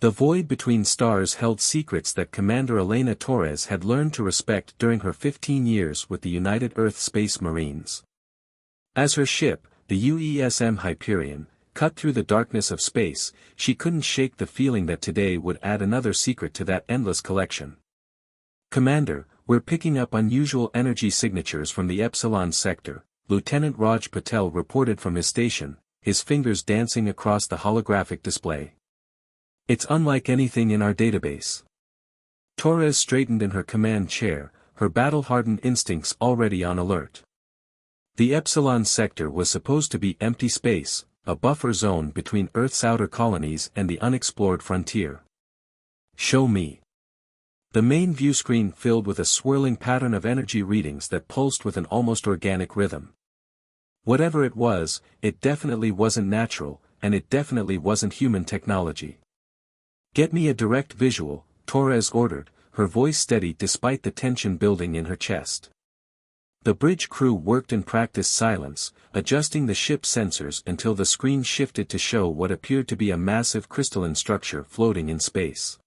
The void between stars held secrets that Commander Elena Torres had learned to respect during her 15 years with the United Earth Space Marines. As her ship, the UESM Hyperion, cut through the darkness of space, she couldn't shake the feeling that today would add another secret to that endless collection. "Commander, we're picking up unusual energy signatures from the Epsilon sector," Lieutenant Raj Patel reported from his station, his fingers dancing across the holographic display. "It's unlike anything in our database." Torres straightened in her command chair, her battle-hardened instincts already on alert. The Epsilon sector was supposed to be empty space, a buffer zone between Earth's outer colonies and the unexplored frontier. "Show me." The main viewscreen filled with a swirling pattern of energy readings that pulsed with an almost organic rhythm. Whatever it was, it definitely wasn't natural, and it definitely wasn't human technology. "Get me a direct visual," Torres ordered, her voice steady despite the tension building in her chest. The bridge crew worked in practiced silence, adjusting the ship's sensors until the screen shifted to show what appeared to be a massive crystalline structure floating in space.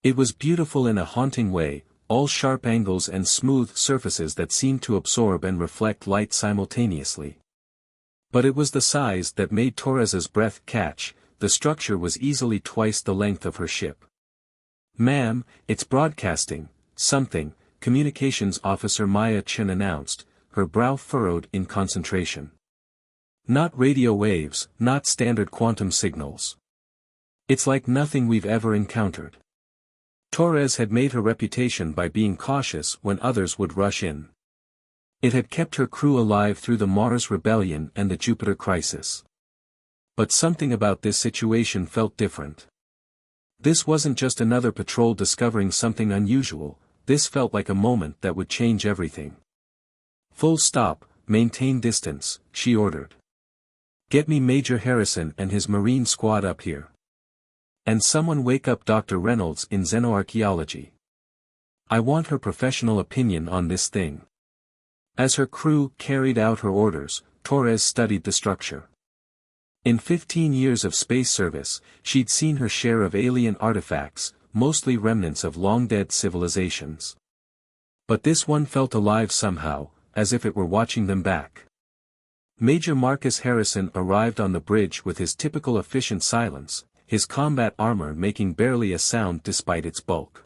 It was beautiful in a haunting way, all sharp angles and smooth surfaces that seemed to absorb and reflect light simultaneously. But it was the size that made Torres's breath catch. The structure was easily twice the length of her ship. "Ma'am, it's broadcasting something," Communications Officer Maya Chen announced, her brow furrowed in concentration. "Not radio waves, not standard quantum signals. It's like nothing we've ever encountered." Torres had made her reputation by being cautious when others would rush in. It had kept her crew alive through the Mars Rebellion and the Jupiter Crisis. But something about this situation felt different. This wasn't just another patrol discovering something unusual, this felt like a moment that would change everything. "Full stop, maintain distance," she ordered. "Get me Major Harrison and his Marine squad up here. And someone wake up Dr. Reynolds in xenoarchaeology. I want her professional opinion on this thing." As her crew carried out her orders, Torres studied the structure. In 15 years of space service, she'd seen her share of alien artifacts, mostly remnants of long-dead civilizations. But this one felt alive somehow, as if it were watching them back. Major Marcus Harrison arrived on the bridge with his typical efficient silence, his combat armor making barely a sound despite its bulk.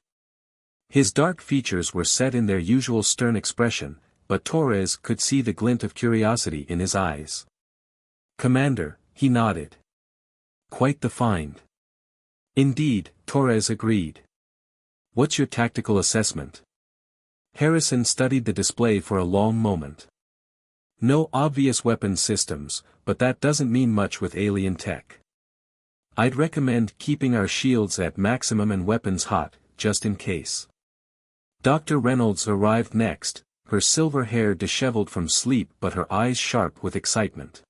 His dark features were set in their usual stern expression, but Torres could see the glint of curiosity in his eyes. "Commander," he nodded. "Quite the find." "Indeed," Torres agreed. "What's your tactical assessment?" Harrison studied the display for a long moment. "No obvious weapon systems, but that doesn't mean much with alien tech. I'd recommend keeping our shields at maximum and weapons hot, just in case." Dr. Reynolds arrived next, her silver hair disheveled from sleep but her eyes sharp with excitement.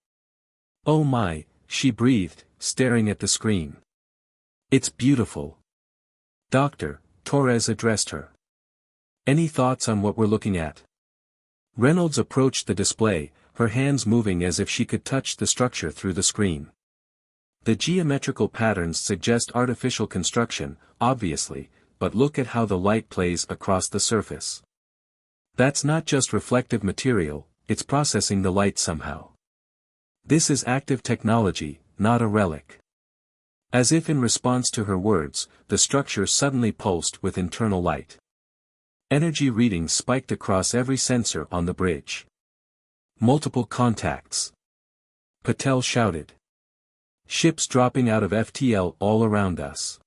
"Oh my," she breathed, staring at the screen. "It's beautiful." "Doctor," Torres addressed her. "Any thoughts on what we're looking at?" Reynolds approached the display, her hands moving as if she could touch the structure through the screen. "The geometrical patterns suggest artificial construction, obviously, but look at how the light plays across the surface. That's not just reflective material, it's processing the light somehow. This is active technology, not a relic." As if in response to her words, the structure suddenly pulsed with internal light. Energy readings spiked across every sensor on the bridge. "Multiple contacts," Patel shouted. "Ships dropping out of FTL all around us."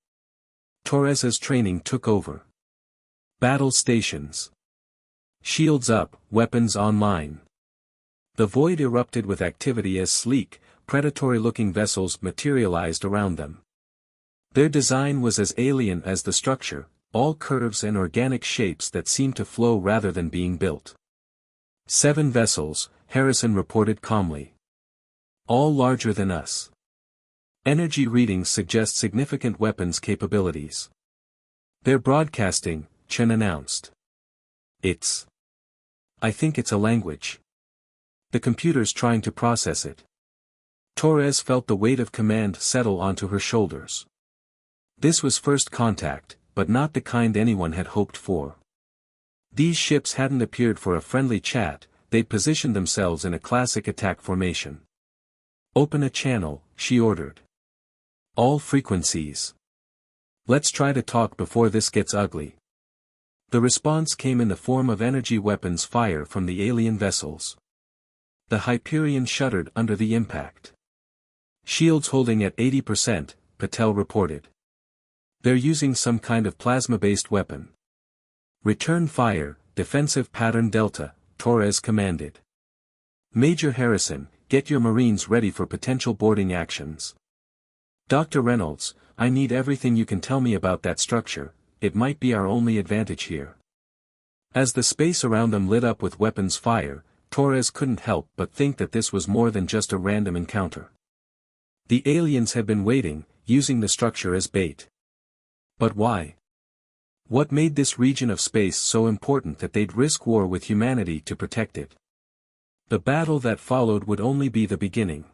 Torres's training took over. "Battle stations. Shields up, weapons online." The void erupted with activity as sleek, predatory-looking vessels materialized around them. Their design was as alien as the structure, all curves and organic shapes that seemed to flow rather than being built. 7 vessels, Harrison reported calmly. "All larger than us. Energy readings suggest significant weapons capabilities." "They're broadcasting," Chen announced. I think it's a language. The computer's trying to process it." Torres felt the weight of command settle onto her shoulders. This was first contact, but not the kind anyone had hoped for. These ships hadn't appeared for a friendly chat, they'd positioned themselves in a classic attack formation. "Open a channel," she ordered. "All frequencies. Let's try to talk before this gets ugly." The response came in the form of energy weapons fire from the alien vessels. The Hyperion shuddered under the impact. "Shields holding at 80%, Patel reported. "They're using some kind of plasma-based weapon." "Return fire, defensive pattern Delta," Torres commanded. "Major Harrison, get your Marines ready for potential boarding actions." "Dr. Reynolds, I need everything you can tell me about that structure, it might be our only advantage here." As the space around them lit up with weapons fire, Torres couldn't help but think that this was more than just a random encounter. The aliens had been waiting, using the structure as bait. But why? What made this region of space so important that they'd risk war with humanity to protect it? The battle that followed would only be the beginning.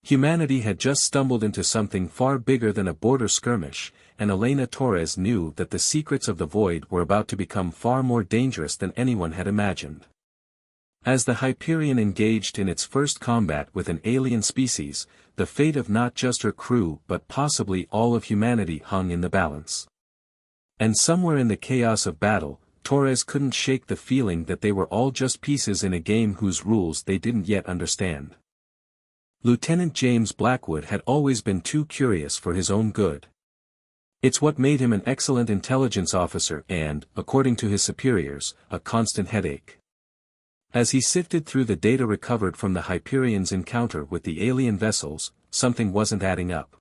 Humanity had just stumbled into something far bigger than a border skirmish, and Elena Torres knew that the secrets of the void were about to become far more dangerous than anyone had imagined. As the Hyperion engaged in its first combat with an alien species, the fate of not just her crew but possibly all of humanity hung in the balance. And somewhere in the chaos of battle, Torres couldn't shake the feeling that they were all just pieces in a game whose rules they didn't yet understand. Lieutenant James Blackwood had always been too curious for his own good. It's what made him an excellent intelligence officer and, according to his superiors, a constant headache. As he sifted through the data recovered from the Hyperion's encounter with the alien vessels, something wasn't adding up.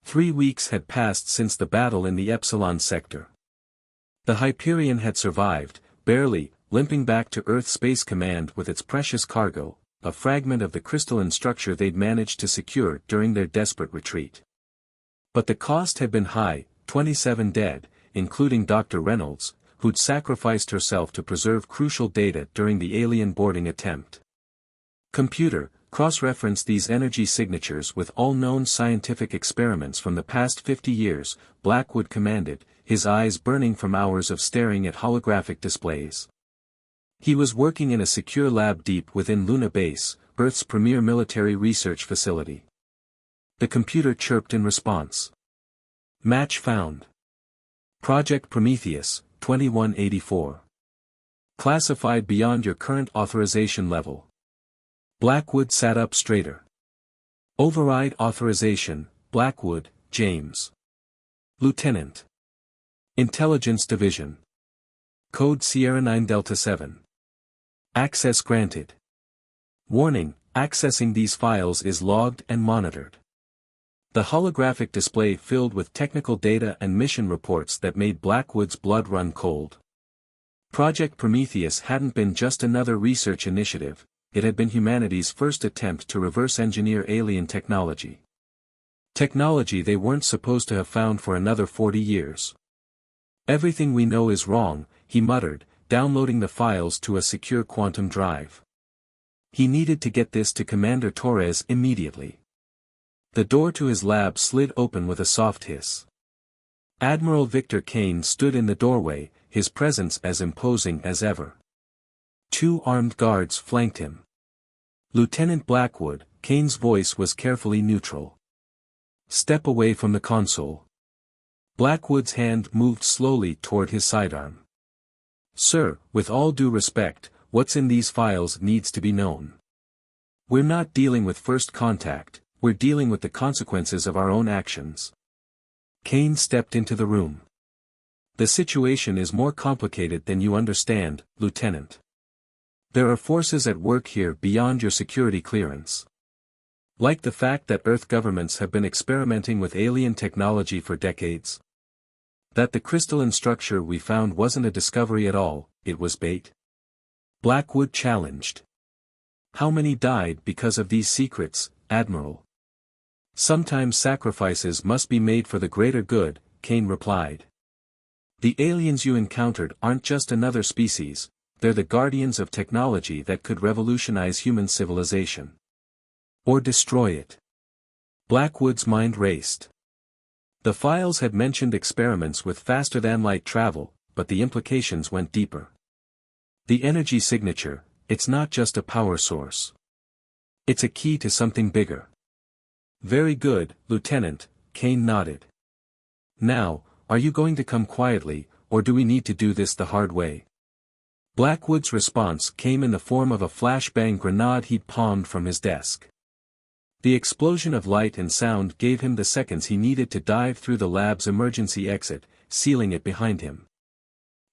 3 weeks had passed since the battle in the Epsilon sector. The Hyperion had survived, barely, limping back to Earth Space Command with its precious cargo, a fragment of the crystalline structure they'd managed to secure during their desperate retreat. But the cost had been high, 27 dead, including Dr. Reynolds, who'd sacrificed herself to preserve crucial data during the alien boarding attempt. "Computer, cross-reference these energy signatures with all known scientific experiments from the past 50 years, Blackwood commanded, his eyes burning from hours of staring at holographic displays. He was working in a secure lab deep within Luna Base, Earth's premier military research facility. The computer chirped in response. "Match found. Project Prometheus, 2184. Classified beyond your current authorization level." Blackwood sat up straighter. "Override authorization, Blackwood, James. Lieutenant. Intelligence Division. Code Sierra 9 Delta 7. Access granted. Warning, accessing these files is logged and monitored." The holographic display filled with technical data and mission reports that made Blackwood's blood run cold. Project Prometheus hadn't been just another research initiative, it had been humanity's first attempt to reverse engineer alien technology. Technology they weren't supposed to have found for another 40 years. "Everything we know is wrong," he muttered, downloading the files to a secure quantum drive. He needed to get this to Commander Torres immediately. The door to his lab slid open with a soft hiss. Admiral Victor Kane stood in the doorway, his presence as imposing as ever. 2 armed guards flanked him. "Lieutenant Blackwood," Kane's voice was carefully neutral. "Step away from the console." Blackwood's hand moved slowly toward his sidearm. "Sir, with all due respect, what's in these files needs to be known. We're not dealing with first contact, we're dealing with the consequences of our own actions." Kane stepped into the room. "The situation is more complicated than you understand, Lieutenant. There are forces at work here beyond your security clearance. Like the fact that Earth governments have been experimenting with alien technology for decades. That the crystalline structure we found wasn't a discovery at all, it was bait." Blackwood challenged. "How many died because of these secrets, Admiral?" "Sometimes sacrifices must be made for the greater good," Kane replied. "The aliens you encountered aren't just another species, they're the guardians of technology that could revolutionize human civilization. Or destroy it." Blackwood's mind raced. The files had mentioned experiments with faster-than-light travel, but the implications went deeper. The energy signature, it's not just a power source. It's a key to something bigger. Very good, Lieutenant, Kane nodded. Now, are you going to come quietly, or do we need to do this the hard way? Blackwood's response came in the form of a flashbang grenade he'd palmed from his desk. The explosion of light and sound gave him the seconds he needed to dive through the lab's emergency exit, sealing it behind him.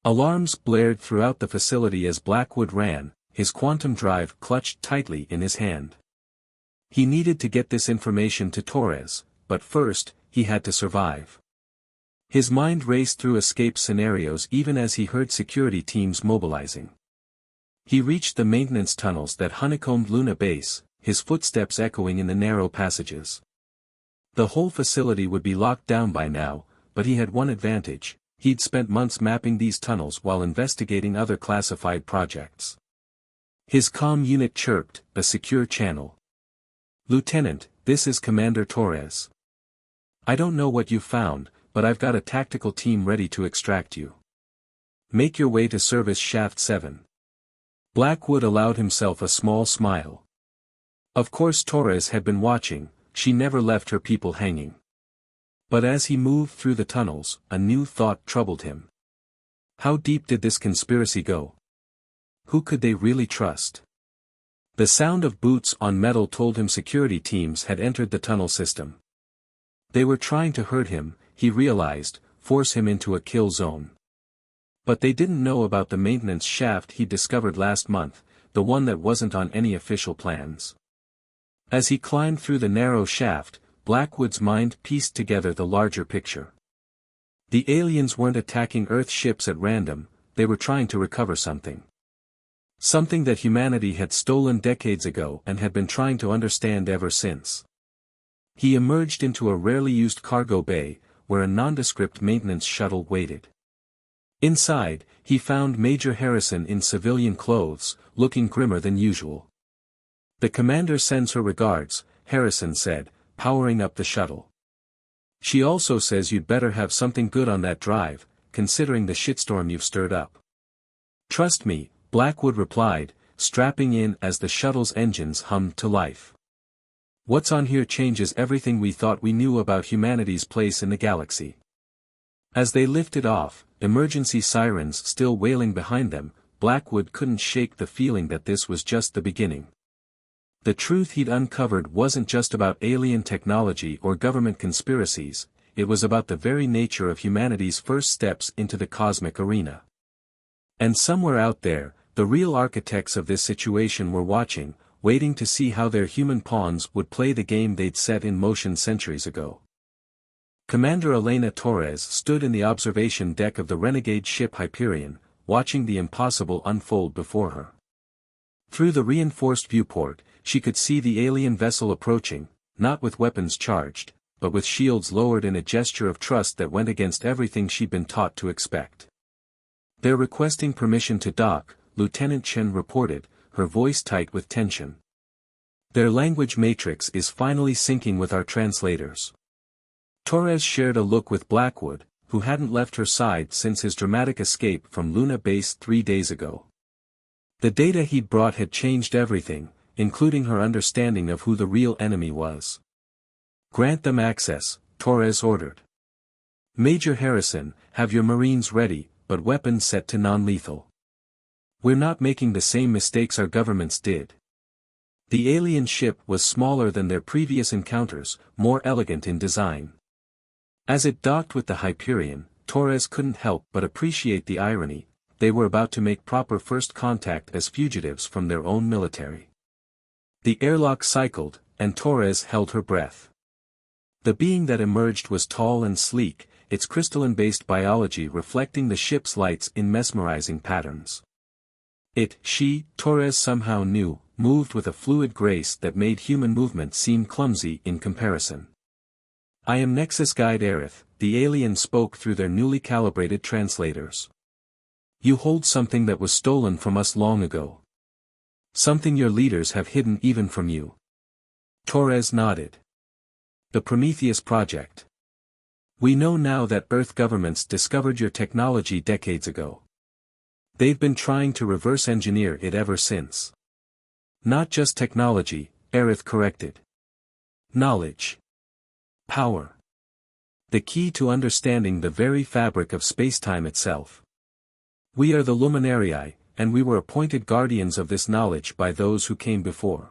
Alarms blared throughout the facility as Blackwood ran, his quantum drive clutched tightly in his hand. He needed to get this information to Torres, but first, he had to survive. His mind raced through escape scenarios even as he heard security teams mobilizing. He reached the maintenance tunnels that honeycombed Luna Base, his footsteps echoing in the narrow passages. The whole facility would be locked down by now, but he had one advantage: he'd spent months mapping these tunnels while investigating other classified projects. His comm unit chirped, a secure channel. "Lieutenant, this is Commander Torres. I don't know what you found, but I've got a tactical team ready to extract you. Make your way to Service Shaft 7. Blackwood allowed himself a small smile. Of course Torres had been watching, she never left her people hanging. But as he moved through the tunnels, a new thought troubled him. How deep did this conspiracy go? Who could they really trust? The sound of boots on metal told him security teams had entered the tunnel system. They were trying to hurt him, he realized, force him into a kill zone. But they didn't know about the maintenance shaft he discovered last month, the one that wasn't on any official plans. As he climbed through the narrow shaft, Blackwood's mind pieced together the larger picture. The aliens weren't attacking Earth ships at random, they were trying to recover something. Something that humanity had stolen decades ago and had been trying to understand ever since. He emerged into a rarely used cargo bay, where a nondescript maintenance shuttle waited. Inside, he found Major Harrison in civilian clothes, looking grimmer than usual. "The commander sends her regards," Harrison said, powering up the shuttle. "She also says you'd better have something good on that drive, considering the shitstorm you've stirred up." "Trust me," Blackwood replied, strapping in as the shuttle's engines hummed to life. "What's on here changes everything we thought we knew about humanity's place in the galaxy." As they lifted off, emergency sirens still wailing behind them, Blackwood couldn't shake the feeling that this was just the beginning. The truth he'd uncovered wasn't just about alien technology or government conspiracies, it was about the very nature of humanity's first steps into the cosmic arena. And somewhere out there, the real architects of this situation were watching, waiting to see how their human pawns would play the game they'd set in motion centuries ago. Commander Elena Torres stood in the observation deck of the renegade ship Hyperion, watching the impossible unfold before her. Through the reinforced viewport, she could see the alien vessel approaching, not with weapons charged, but with shields lowered in a gesture of trust that went against everything she'd been taught to expect. "They're requesting permission to dock," Lieutenant Chen reported, her voice tight with tension. "Their language matrix is finally syncing with our translators." Torres shared a look with Blackwood, who hadn't left her side since his dramatic escape from Luna Base 3 days ago. The data he'd brought had changed everything, including her understanding of who the real enemy was. "Grant them access," Torres ordered. "Major Harrison, have your Marines ready, but weapons set to non-lethal. We're not making the same mistakes our governments did." The alien ship was smaller than their previous encounters, more elegant in design. As it docked with the Hyperion, Torres couldn't help but appreciate the irony: they were about to make proper first contact as fugitives from their own military. The airlock cycled, and Torres held her breath. The being that emerged was tall and sleek, its crystalline-based biology reflecting the ship's lights in mesmerizing patterns. Torres somehow knew, moved with a fluid grace that made human movement seem clumsy in comparison. "I am Nexus Guide Aerith," the alien spoke through their newly calibrated translators. "You hold something that was stolen from us long ago. Something your leaders have hidden even from you." Torres nodded. "The Prometheus Project. We know now that Earth governments discovered your technology decades ago. They've been trying to reverse engineer it ever since. Not just technology, Aerith corrected. Knowledge. Power. The key to understanding the very fabric of spacetime itself. We are the Luminarii, and we were appointed guardians of this knowledge by those who came before.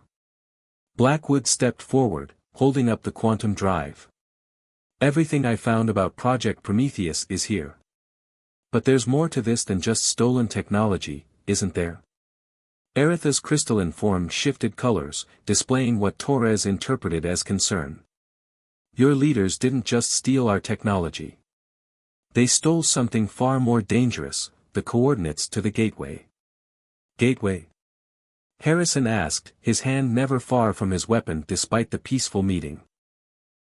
Blackwood stepped forward, holding up the quantum drive. Everything I found about Project Prometheus is here. But there's more to this than just stolen technology, isn't there? Aeritha's crystalline form shifted colors, displaying what Torres interpreted as concern. Your leaders didn't just steal our technology. They stole something far more dangerous, the coordinates to the gateway. Gateway? Harrison asked, his hand never far from his weapon despite the peaceful meeting.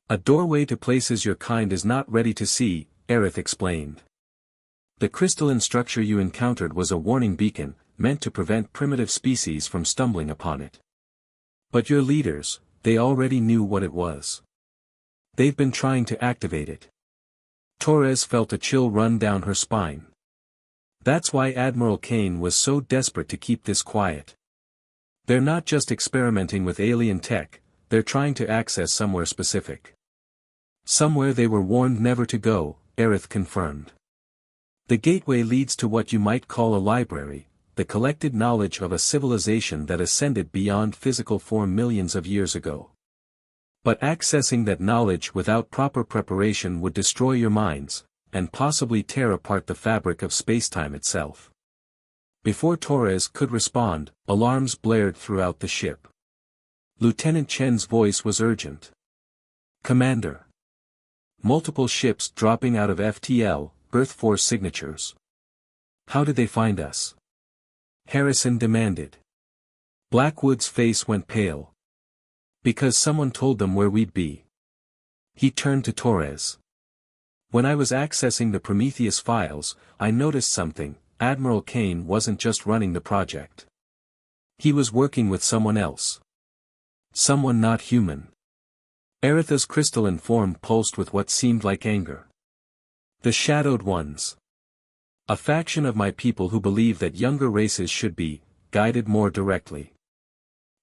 A doorway to places your kind is not ready to see, Aerith explained. The crystalline structure you encountered was a warning beacon, meant to prevent primitive species from stumbling upon it. But your leaders, they already knew what it was. They've been trying to activate it. Torres felt a chill run down her spine. That's why Admiral Kane was so desperate to keep this quiet. They're not just experimenting with alien tech, they're trying to access somewhere specific. Somewhere they were warned never to go, Aerith confirmed. The gateway leads to what you might call a library, the collected knowledge of a civilization that ascended beyond physical form millions of years ago. But accessing that knowledge without proper preparation would destroy your minds, and possibly tear apart the fabric of spacetime itself. Before Torres could respond, alarms blared throughout the ship. Lieutenant Chen's voice was urgent. Commander. Multiple ships dropping out of FTL, Earth Force signatures. How did they find us? Harrison demanded. Blackwood's face went pale. Because someone told them where we'd be. He turned to Torres. When I was accessing the Prometheus files, I noticed something. Admiral Kane wasn't just running the project. He was working with someone else. Someone not human. Aeritha's crystalline form pulsed with what seemed like anger. The Shadowed Ones. A faction of my people who believe that younger races should be guided more directly.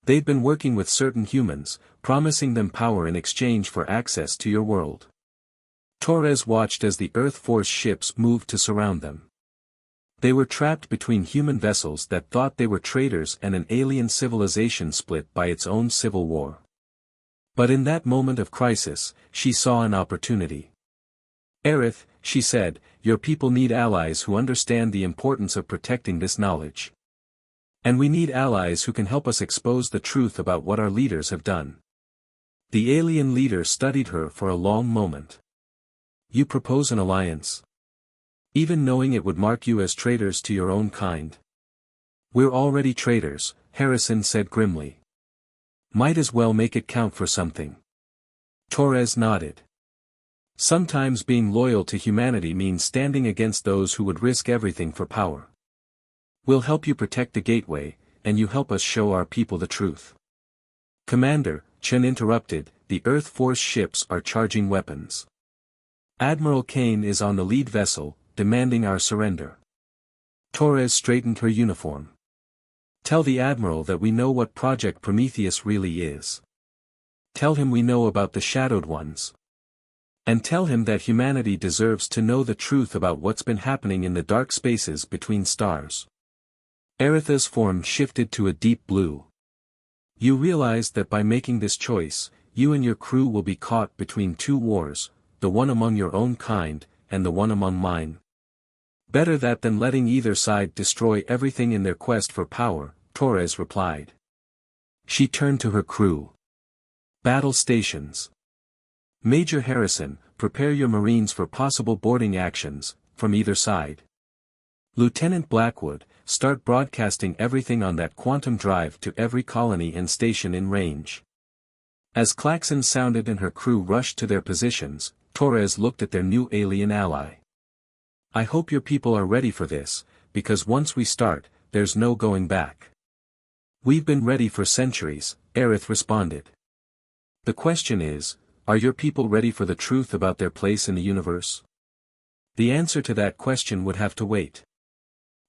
They've been working with certain humans, promising them power in exchange for access to your world. Torres watched as the Earth Force ships moved to surround them. They were trapped between human vessels that thought they were traitors and an alien civilization split by its own civil war. But in that moment of crisis, she saw an opportunity. Aerith, she said, your people need allies who understand the importance of protecting this knowledge. And we need allies who can help us expose the truth about what our leaders have done. The alien leader studied her for a long moment. You propose an alliance? Even knowing it would mark you as traitors to your own kind? We're already traitors, Harrison said grimly. Might as well make it count for something. Torres nodded. Sometimes being loyal to humanity means standing against those who would risk everything for power. We'll help you protect the gateway, and you help us show our people the truth. Commander, Chen interrupted, the Earth Force ships are charging weapons. Admiral Kane is on the lead vessel, demanding our surrender. Torres straightened her uniform. Tell the Admiral that we know what Project Prometheus really is. Tell him we know about the Shadowed Ones. And tell him that humanity deserves to know the truth about what's been happening in the dark spaces between stars. Aeritha's form shifted to a deep blue. You realize that by making this choice, you and your crew will be caught between two wars, the one among your own kind, and the one among mine. Better that than letting either side destroy everything in their quest for power, Torres replied. She turned to her crew. Battle stations. Major Harrison, prepare your Marines for possible boarding actions, from either side. Lieutenant Blackwood, start broadcasting everything on that quantum drive to every colony and station in range. As klaxons sounded and her crew rushed to their positions, Torres looked at their new alien ally. I hope your people are ready for this, because once we start, there's no going back. We've been ready for centuries, Aerith responded. The question is, are your people ready for the truth about their place in the universe? The answer to that question would have to wait.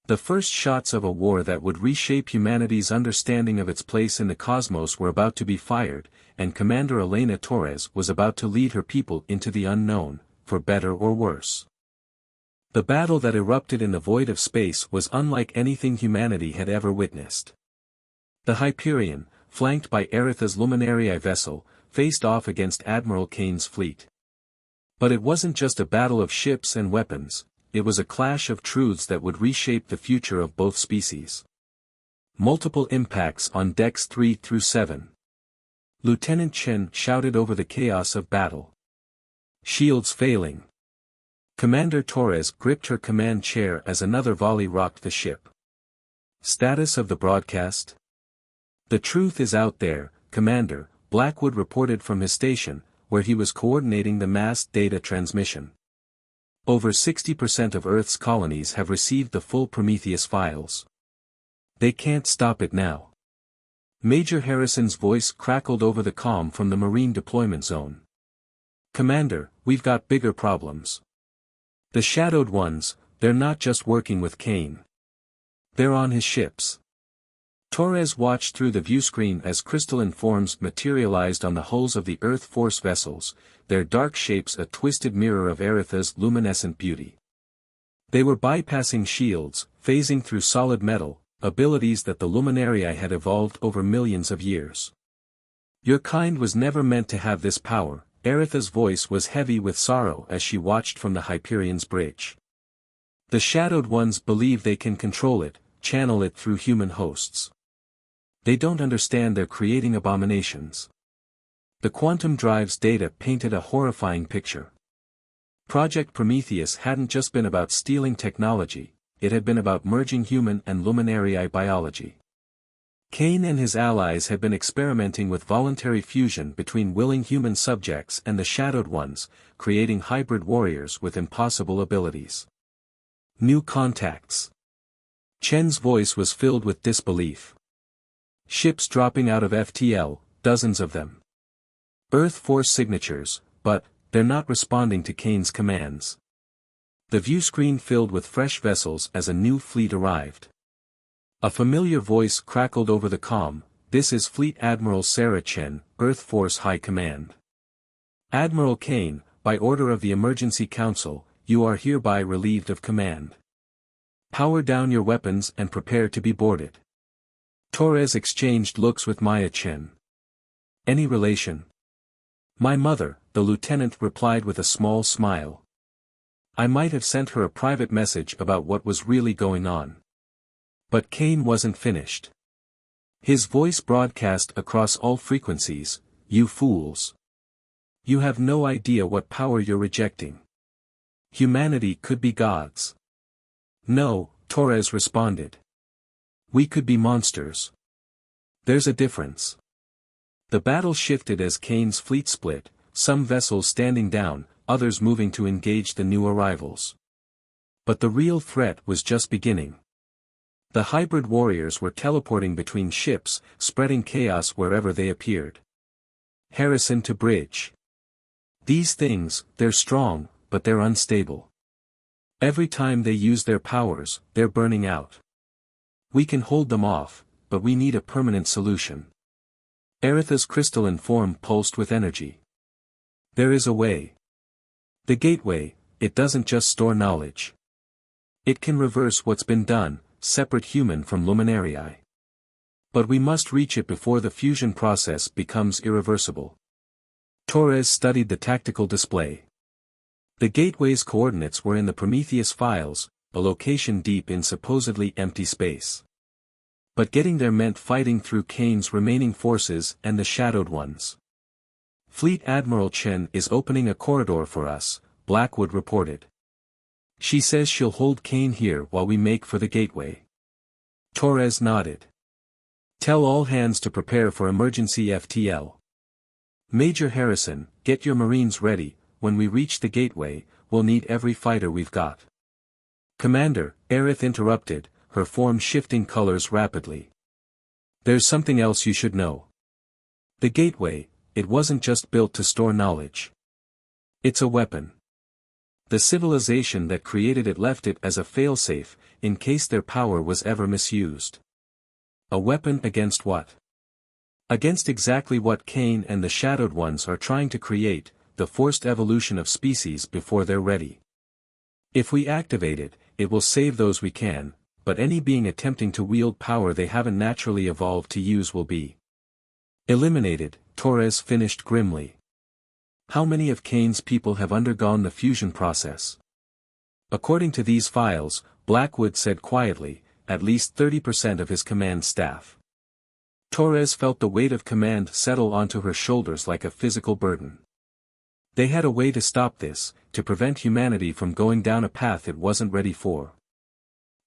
The first shots of a war that would reshape humanity's understanding of its place in the cosmos were about to be fired, and Commander Elena Torres was about to lead her people into the unknown, for better or worse. The battle that erupted in the void of space was unlike anything humanity had ever witnessed. The Hyperion, flanked by Aretha's Luminarii vessel, faced off against Admiral Kane's fleet. But it wasn't just a battle of ships and weapons, it was a clash of truths that would reshape the future of both species. Multiple impacts on decks 3 through 7. Lieutenant Chen shouted over the chaos of battle. Shields failing. Commander Torres gripped her command chair as another volley rocked the ship. Status of the broadcast? The truth is out there, Commander, Blackwood reported from his station, where he was coordinating the mass data transmission. Over 60% of Earth's colonies have received the full Prometheus files. They can't stop it now. Major Harrison's voice crackled over the comm from the Marine deployment zone. Commander, we've got bigger problems. The Shadowed Ones, they're not just working with Kane. They're on his ships. Torres watched through the viewscreen as crystalline forms materialized on the hulls of the Earth Force vessels, their dark shapes a twisted mirror of Aretha's luminescent beauty. They were bypassing shields, phasing through solid metal, abilities that the Luminarii had evolved over millions of years. Your kind was never meant to have this power. Aretha's voice was heavy with sorrow as she watched from the Hyperion's bridge. The Shadowed Ones believe they can control it, channel it through human hosts. They don't understand they're creating abominations. The quantum drive's data painted a horrifying picture. Project Prometheus hadn't just been about stealing technology, it had been about merging human and Luminarii biology. Kane and his allies had been experimenting with voluntary fusion between willing human subjects and the Shadowed Ones, creating hybrid warriors with impossible abilities. New contacts. Chen's voice was filled with disbelief. Ships dropping out of FTL, dozens of them. Earth Force signatures, but they're not responding to Kane's commands. The viewscreen filled with fresh vessels as a new fleet arrived. A familiar voice crackled over the comm, "This is Fleet Admiral Sarah Chen, Earth Force High Command. Admiral Kane, by order of the Emergency Council, you are hereby relieved of command. Power down your weapons and prepare to be boarded." Torres exchanged looks with Maya Chen. "Any relation?" "My mother," the lieutenant replied with a small smile. "I might have sent her a private message about what was really going on." But Kane wasn't finished. His voice broadcast across all frequencies, "You fools. You have no idea what power you're rejecting. Humanity could be gods." "No," Torres responded. "We could be monsters. There's a difference." The battle shifted as Kane's fleet split, some vessels standing down, others moving to engage the new arrivals. But the real threat was just beginning. The hybrid warriors were teleporting between ships, spreading chaos wherever they appeared. Harrison to bridge. "These things, they're strong, but they're unstable. Every time they use their powers, they're burning out. We can hold them off, but we need a permanent solution." Aretha's crystalline form pulsed with energy. "There is a way. The gateway, it doesn't just store knowledge. It can reverse what's been done, separate human from Luminarii. But we must reach it before the fusion process becomes irreversible." Torres studied the tactical display. The gateway's coordinates were in the Prometheus files, a location deep in supposedly empty space. But getting there meant fighting through Kane's remaining forces and the Shadowed Ones. "Fleet Admiral Chen is opening a corridor for us," Blackwood reported. "She says she'll hold Kane here while we make for the gateway." Torres nodded. "Tell all hands to prepare for emergency FTL. Major Harrison, get your Marines ready. When we reach the gateway, we'll need every fighter we've got." "Commander," Aerith interrupted, her form shifting colors rapidly. "There's something else you should know. The gateway, it wasn't just built to store knowledge. It's a weapon. The civilization that created it left it as a failsafe, in case their power was ever misused. A weapon against what? Against exactly what Cain and the Shadowed Ones are trying to create, the forced evolution of species before they're ready. If we activate it, it will save those we can, but any being attempting to wield power they haven't naturally evolved to use will be eliminated, Torres finished grimly. How many of Cain's people have undergone the fusion process? According to these files, Blackwood said quietly, at least 30% of his command staff. Torres felt the weight of command settle onto her shoulders like a physical burden. They had a way to stop this, to prevent humanity from going down a path it wasn't ready for.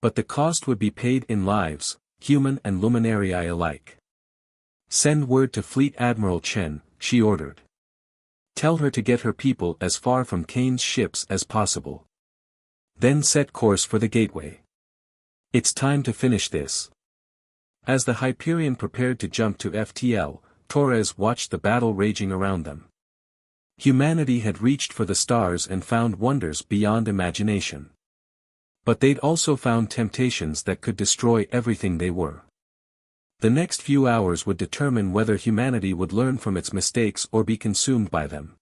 But the cost would be paid in lives, human and luminariae alike. Send word to Fleet Admiral Chen, she ordered. Tell her to get her people as far from Cain's ships as possible. Then set course for the gateway. It's time to finish this. As the Hyperion prepared to jump to FTL, Torres watched the battle raging around them. Humanity had reached for the stars and found wonders beyond imagination. But they'd also found temptations that could destroy everything they were. The next few hours would determine whether humanity would learn from its mistakes or be consumed by them.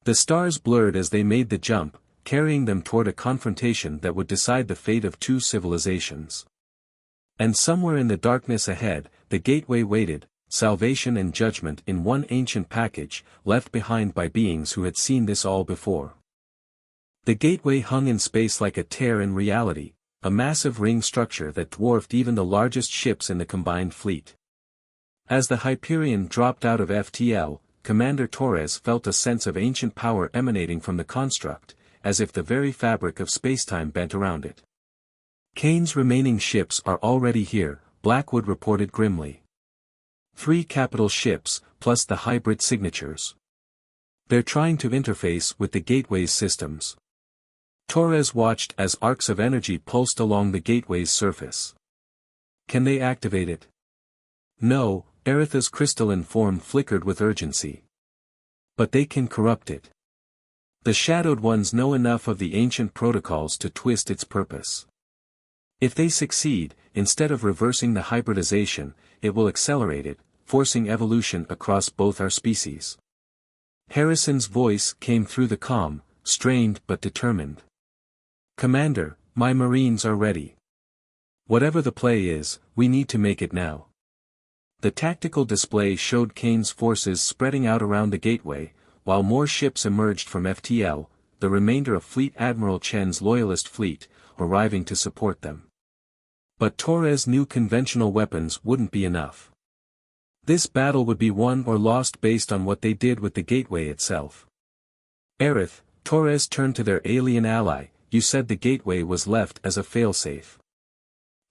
The stars blurred as they made the jump, carrying them toward a confrontation that would decide the fate of two civilizations. And somewhere in the darkness ahead, the gateway waited, salvation and judgment in one ancient package, left behind by beings who had seen this all before. The gateway hung in space like a tear in reality, a massive ring structure that dwarfed even the largest ships in the combined fleet. As the Hyperion dropped out of FTL, Commander Torres felt a sense of ancient power emanating from the construct, as if the very fabric of spacetime bent around it. Cain's remaining ships are already here, Blackwood reported grimly. 3 capital ships, plus the hybrid signatures. They're trying to interface with the gateway's systems. Torres watched as arcs of energy pulsed along the gateway's surface. Can they activate it? No, Aretha's crystalline form flickered with urgency. But they can corrupt it. The Shadowed Ones know enough of the ancient protocols to twist its purpose. If they succeed, instead of reversing the hybridization, it will accelerate it, forcing evolution across both our species. Harrison's voice came through the calm, strained but determined. Commander, my Marines are ready. Whatever the play is, we need to make it now. The tactical display showed Cain's forces spreading out around the gateway, while more ships emerged from FTL, the remainder of Fleet Admiral Chen's loyalist fleet, arriving to support them. But Torres knew conventional weapons wouldn't be enough. This battle would be won or lost based on what they did with the gateway itself. Aerith, Torres turned to their alien ally. You said the gateway was left as a failsafe.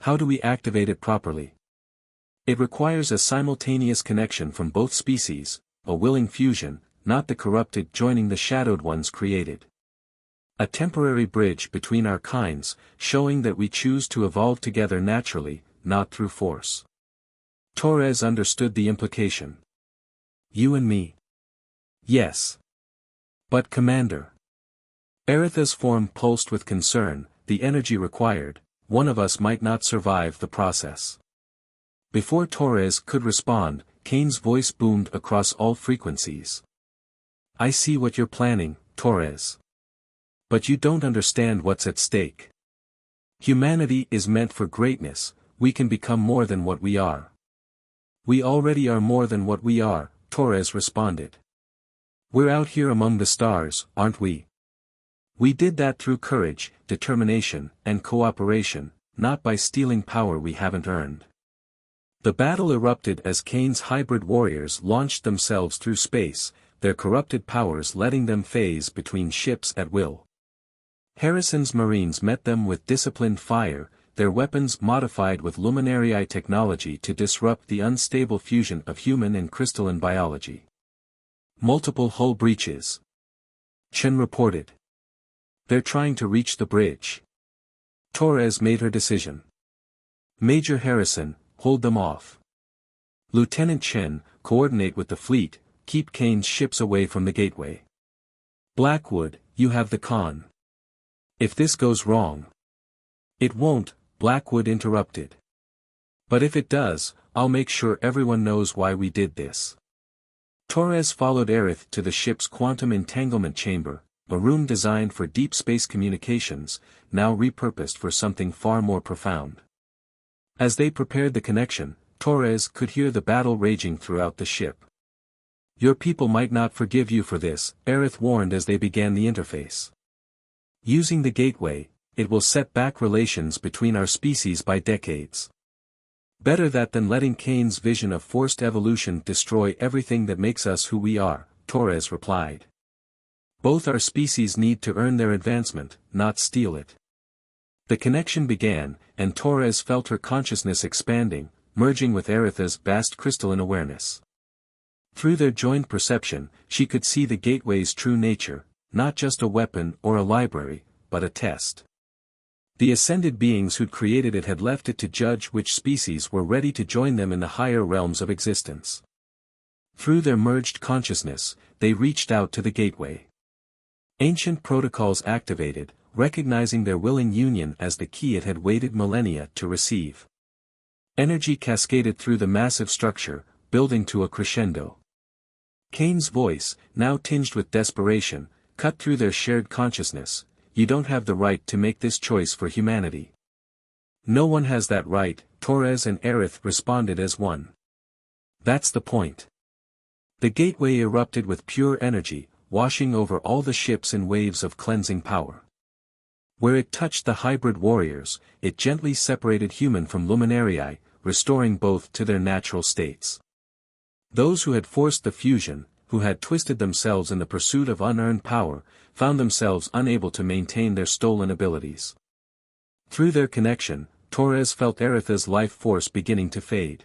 How do we activate it properly? It requires a simultaneous connection from both species, a willing fusion, not the corrupted joining the Shadowed Ones created. A temporary bridge between our kinds, showing that we choose to evolve together naturally, not through force. Torres understood the implication. You and me. Yes. But Commander. Aretha's form pulsed with concern, the energy required, one of us might not survive the process. Before Torres could respond, Cain's voice boomed across all frequencies. I see what you're planning, Torres. But you don't understand what's at stake. Humanity is meant for greatness, we can become more than what we are. We already are more than what we are, Torres responded. We're out here among the stars, aren't we? We did that through courage, determination, and cooperation, not by stealing power we haven't earned. The battle erupted as Cain's hybrid warriors launched themselves through space, their corrupted powers letting them phase between ships at will. Harrison's Marines met them with disciplined fire, their weapons modified with luminariae technology to disrupt the unstable fusion of human and crystalline biology. Multiple hull breaches. Chen reported. They're trying to reach the bridge. Torres made her decision. Major Harrison, hold them off. Lieutenant Chen, coordinate with the fleet, keep Kane's ships away from the gateway. Blackwood, you have the con. If this goes wrong. It won't, Blackwood interrupted. But if it does, I'll make sure everyone knows why we did this. Torres followed Aerith to the ship's quantum entanglement chamber, a room designed for deep space communications, now repurposed for something far more profound. As they prepared the connection, Torres could hear the battle raging throughout the ship. Your people might not forgive you for this, Aerith warned as they began the interface. Using the gateway, it will set back relations between our species by decades. Better that than letting Kane's vision of forced evolution destroy everything that makes us who we are, Torres replied. Both our species need to earn their advancement, not steal it. The connection began, and Torres felt her consciousness expanding, merging with Aerith's vast crystalline awareness. Through their joined perception, she could see the gateway's true nature, not just a weapon or a library, but a test. The ascended beings who'd created it had left it to judge which species were ready to join them in the higher realms of existence. Through their merged consciousness, they reached out to the gateway. Ancient protocols activated, recognizing their willing union as the key it had waited millennia to receive. Energy cascaded through the massive structure, building to a crescendo. Kane's voice, now tinged with desperation, cut through their shared consciousness. You don't have the right to make this choice for humanity. No one has that right, Torres and Aerith responded as one. That's the point. The gateway erupted with pure energy, washing over all the ships in waves of cleansing power. Where it touched the hybrid warriors, it gently separated human from luminarii, restoring both to their natural states. Those who had forced the fusion, who had twisted themselves in the pursuit of unearned power, found themselves unable to maintain their stolen abilities. Through their connection, Torres felt Aerith's life force beginning to fade.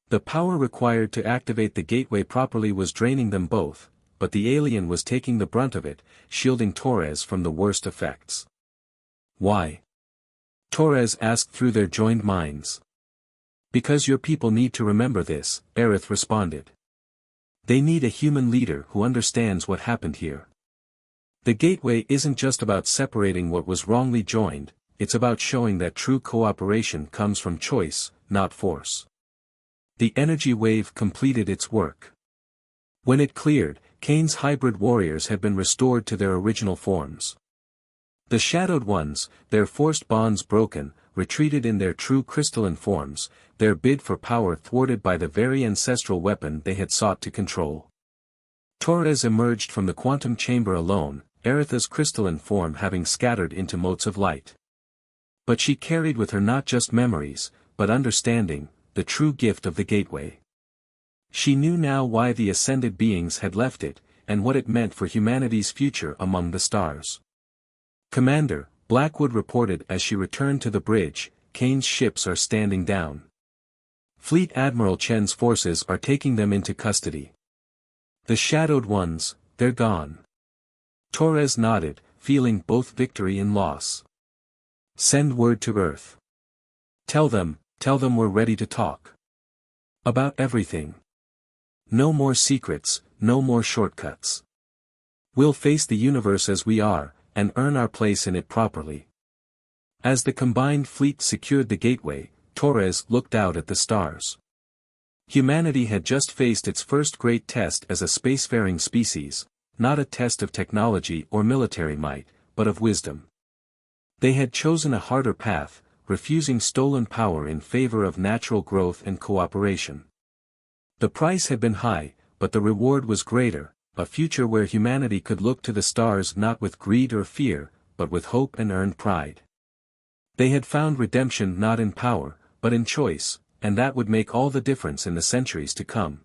The power required to activate the gateway properly was draining them both, but the alien was taking the brunt of it, shielding Torres from the worst effects. Why? Torres asked through their joined minds. Because your people need to remember this, Aerith responded. They need a human leader who understands what happened here. The gateway isn't just about separating what was wrongly joined, it's about showing that true cooperation comes from choice, not force. The energy wave completed its work. When it cleared, Kane's hybrid warriors had been restored to their original forms. The shadowed ones, their forced bonds broken, retreated in their true crystalline forms, their bid for power thwarted by the very ancestral weapon they had sought to control. Torres emerged from the quantum chamber alone, Aerith's crystalline form having scattered into motes of light. But she carried with her not just memories, but understanding, the true gift of the gateway. She knew now why the ascended beings had left it, and what it meant for humanity's future among the stars. Commander, Blackwood reported as she returned to the bridge, Kane's ships are standing down. Fleet Admiral Chen's forces are taking them into custody. The shadowed ones, they're gone. Torres nodded, feeling both victory and loss. Send word to Earth. Tell them we're ready to talk. About everything. No more secrets, no more shortcuts. We'll face the universe as we are, and earn our place in it properly. As the combined fleet secured the gateway, Torres looked out at the stars. Humanity had just faced its first great test as a spacefaring species, not a test of technology or military might, but of wisdom. They had chosen a harder path, refusing stolen power in favor of natural growth and cooperation. The price had been high, but the reward was greater, a future where humanity could look to the stars not with greed or fear, but with hope and earned pride. They had found redemption not in power, but in choice, and that would make all the difference in the centuries to come.